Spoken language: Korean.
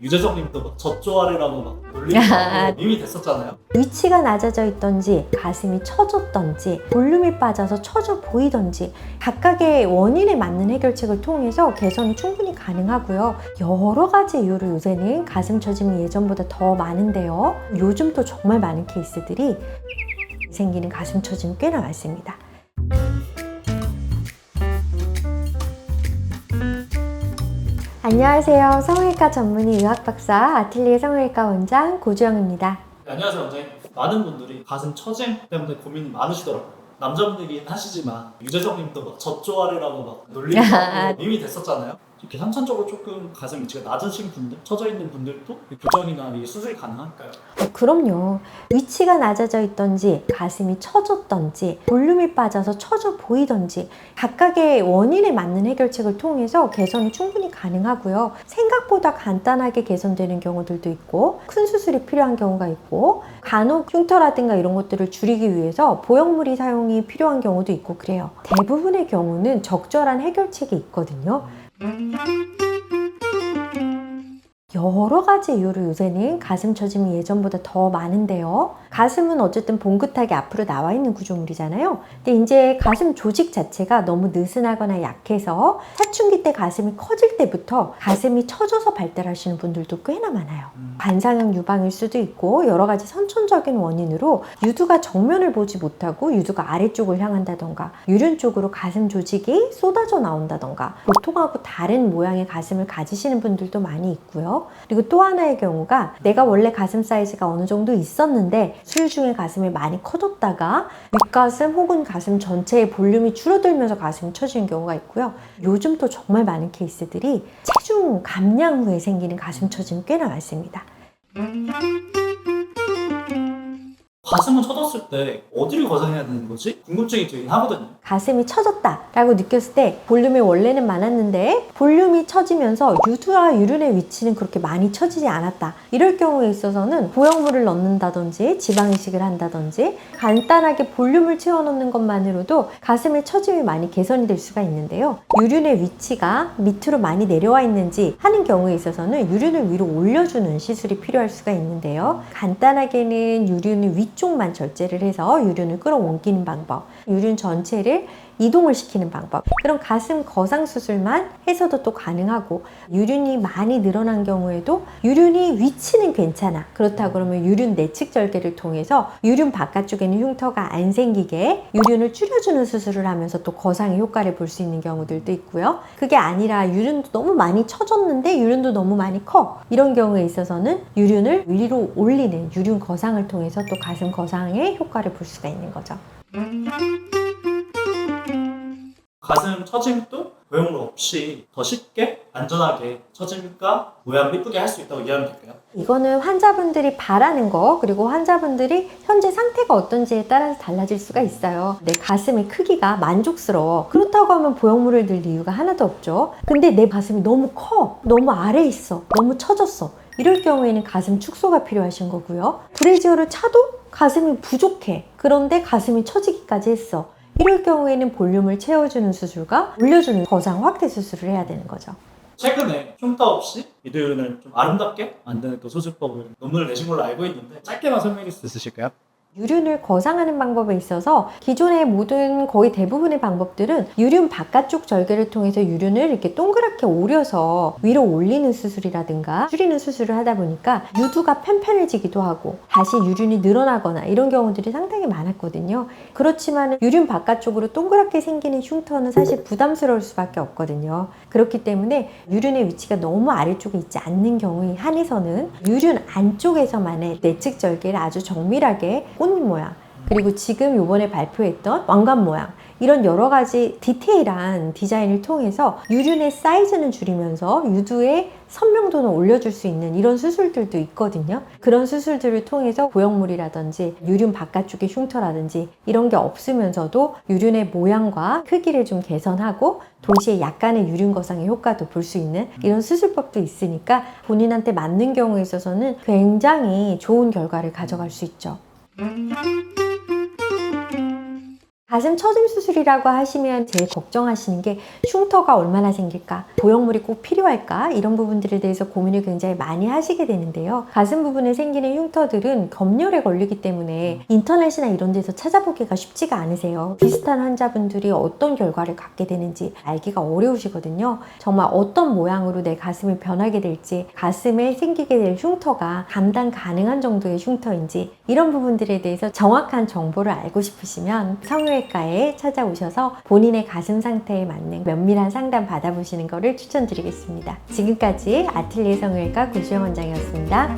유재석님도 막 젖조아리라고 막 놀리고 밈이 됐었잖아요. 위치가 낮아져 있던지 가슴이 처졌던지 볼륨이 빠져서 처져 보이던지 각각의 원인에 맞는 해결책을 통해서 개선이 충분히 가능하고요. 여러 가지 이유로 요새는 가슴 처짐이 예전보다 더 많은데요. 요즘 또 정말 많은 케이스들이 생기는 가슴 처짐이 꽤나 많습니다. 안녕하세요. 성형외과 전문의 의학박사 아틀리에 성형외과 원장 고주영입니다. 네, 안녕하세요 원장님. 많은 분들이 가슴 처짐 때문에 고민이 많으시더라고요. 남자분들이긴 하시지만 유재석님도 막 젖조아리라고 막 놀리고 밈이 됐었잖아요. 이렇게 선천적으로 조금 가슴 위치가 낮으신 분들, 처져 있는 분들도 교정이나 수술이 가능할까요? 그럼요. 위치가 낮아져 있던지 가슴이 처졌던지 볼륨이 빠져서 처져 보이던지 각각의 원인에 맞는 해결책을 통해서 개선이 충분히 가능하고요. 생각보다 간단하게 개선되는 경우들도 있고 큰 수술이 필요한 경우가 있고 간혹 흉터라든가 이런 것들을 줄이기 위해서 보형물이 사용이 필요한 경우도 있고 그래요. 대부분의 경우는 적절한 해결책이 있거든요. 여러 가지 이유로 요새는 가슴 처짐이 예전보다 더 많은데요. 가슴은 어쨌든 봉긋하게 앞으로 나와 있는 구조물이잖아요. 근데 이제 가슴 조직 자체가 너무 느슨하거나 약해서 사춘기 때 가슴이 커질 때부터 가슴이 처져서 발달하시는 분들도 꽤나 많아요. 관상형 유방일 수도 있고 여러 가지 선천적인 원인으로 유두가 정면을 보지 못하고 유두가 아래쪽을 향한다던가 유륜 쪽으로 가슴 조직이 쏟아져 나온다던가 보통하고 다른 모양의 가슴을 가지시는 분들도 많이 있고요. 그리고 또 하나의 경우가 내가 원래 가슴 사이즈가 어느 정도 있었는데 수유 중에 가슴이 많이 커졌다가 윗가슴 혹은 가슴 전체의 볼륨이 줄어들면서 가슴이 처지는 경우가 있고요. 요즘 또 정말 많은 케이스들이 체중 감량 후에 생기는 가슴 처짐이 꽤나 많습니다. 가슴은 처졌을 때 어디를 거상해야 되는 거지? 궁금증이 들긴 하거든요. 가슴이 처졌다 라고 느꼈을 때 볼륨이 원래는 많았는데 볼륨이 처지면서 유두와 유륜의 위치는 그렇게 많이 처지지 않았다. 이럴 경우에 있어서는 보형물을 넣는다든지 지방이식을 한다든지 간단하게 볼륨을 채워넣는 것만으로도 가슴의 처짐이 많이 개선이 될 수가 있는데요. 유륜의 위치가 밑으로 많이 내려와 있는지 하는 경우에 있어서는 유륜을 위로 올려주는 시술이 필요할 수가 있는데요. 간단하게는 유륜의 위쪽만 절제를 해서 유륜을 끌어옮기는 방법, 유륜 전체를 이동을 시키는 방법, 그런 가슴 거상 수술만 해서도 또 가능하고 유륜이 많이 늘어난 경우에도 유륜이 위치는 괜찮아. 그렇다 그러면 유륜 내측 절개를 통해서 유륜 바깥쪽에는 흉터가 안 생기게 유륜을 줄여주는 수술을 하면서 또 거상의 효과를 볼 수 있는 경우들도 있고요. 그게 아니라 유륜도 너무 많이 처졌는데 유륜도 너무 많이 커. 이런 경우에 있어서는 유륜을 위로 올리는 유륜 거상을 통해서 또 가슴 거상의 효과를 볼 수가 있는 거죠. 가슴 처짐도 보형물 없이 더 쉽게 안전하게 처짐과 모양을 이쁘게 할 수 있다고 이해하면 될까요? 이거는 환자분들이 바라는 거 그리고 환자분들이 현재 상태가 어떤지에 따라서 달라질 수가 있어요. 내 가슴의 크기가 만족스러워. 그렇다고 하면 보형물을 넣을 이유가 하나도 없죠. 근데 내 가슴이 너무 커. 너무 아래에 있어. 너무 처졌어. 이럴 경우에는 가슴 축소가 필요하신 거고요. 브래지어를 차도 가슴이 부족해. 그런데 가슴이 처지기까지 했어. 이럴 경우에는 볼륨을 채워주는 수술과 올려주는 거상 확대 수술을 해야 되는 거죠. 최근에 흉터 없이 미드유륜을 좀 아름답게 만드는 그 수술법을 논문을 내신 걸로 알고 있는데 짧게만 설명해 줄 수 있으실까요? 유륜을 거상하는 방법에 있어서 기존의 모든 거의 대부분의 방법들은 유륜 바깥쪽 절개를 통해서 유륜을 이렇게 동그랗게 오려서 위로 올리는 수술이라든가 줄이는 수술을 하다 보니까 유두가 편편해지기도 하고 다시 유륜이 늘어나거나 이런 경우들이 상당히 많았거든요. 그렇지만 유륜 바깥쪽으로 동그랗게 생기는 흉터는 사실 부담스러울 수밖에 없거든요. 그렇기 때문에 유륜의 위치가 너무 아래쪽에 있지 않는 경우에 한해서는 유륜 안쪽에서만의 내측 절개를 아주 정밀하게 꽃잎 모양 그리고 지금 요번에 발표했던 왕관 모양 이런 여러 가지 디테일한 디자인을 통해서 유륜의 사이즈는 줄이면서 유두의 선명도는 올려줄 수 있는 이런 수술들도 있거든요. 그런 수술들을 통해서 보형물이라든지 유륜 바깥쪽의 흉터라든지 이런 게 없으면서도 유륜의 모양과 크기를 좀 개선하고 동시에 약간의 유륜 거상의 효과도 볼 수 있는 이런 수술법도 있으니까 본인한테 맞는 경우에 있어서는 굉장히 좋은 결과를 가져갈 수 있죠. 가슴 처짐 수술이라고 하시면 제일 걱정하시는 게 흉터가 얼마나 생길까? 보형물이 꼭 필요할까? 이런 부분들에 대해서 고민을 굉장히 많이 하시게 되는데요. 가슴 부분에 생기는 흉터들은 검열에 걸리기 때문에 인터넷이나 이런 데서 찾아보기가 쉽지가 않으세요. 비슷한 환자분들이 어떤 결과를 갖게 되는지 알기가 어려우시거든요. 정말 어떤 모양으로 내 가슴이 변하게 될지, 가슴에 생기게 될 흉터가 감당 가능한 정도의 흉터인지 이런 부분들에 대해서 정확한 정보를 알고 싶으시면 성형외과에 찾아오셔서 본인의 가슴 상태에 맞는 면밀한 상담 받아보시는 것을 추천드리겠습니다. 지금까지 아틀리에 성형외과 고수영 원장이었습니다.